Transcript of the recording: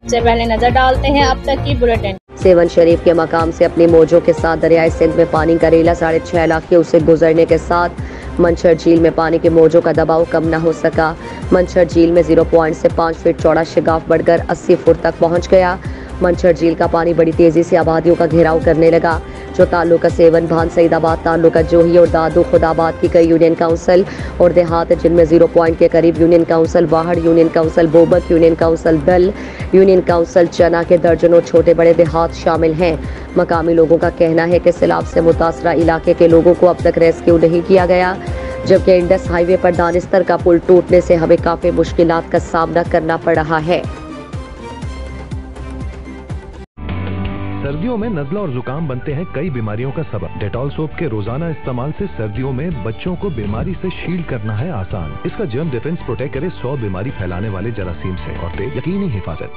सबसे पहले नजर डालते हैं अब तक की बुलेटिन। सेवन शरीफ के मकाम से अपनी मौजों के साथ दरियाई सिंध में पानी का रेला 6.5 लाख क्यूसेक गुजरने के साथ मंछर झील में पानी के मौजों का दबाव कम न हो सका। मंछर झील में 0 पॉइंट से 5 फीट चौड़ा शिगाफ बढ़कर 80 फुट तक पहुंच गया। मंछर झील का पानी बड़ी तेजी से आबादियों का घेराव करने लगा, जो ताल्लुका सेवन, भान सईदाबाद, ताल्लुका जोही और दादू खुदाबाद की कई यूनियन काउंसिल और देहात, जिनमें 0 पॉइंट के करीब union council Wahar, union council Bobak, union council Dal, union council Chana के दर्जनों छोटे बड़े देहात शामिल हैं। मकामी लोगों का कहना है कि सैलाब से मुतासरा इलाके के लोगों को अब तक रेस्क्यू नहीं किया गया, जबकि इंडस हाईवे पर दानिस्तर का पुल टूटने से हमें काफी मुश्किलात का सामना करना पड़ रहा है। सर्दियों में नज़ला और जुकाम बनते हैं कई बीमारियों का सबब। डेटॉल सोप के रोजाना इस्तेमाल से सर्दियों में बच्चों को बीमारी से शील्ड करना है आसान। इसका जर्म डिफेंस प्रोटेक्ट करे 100 बीमारी फैलाने वाले जरासीम से और दे यकीनी हिफाजत।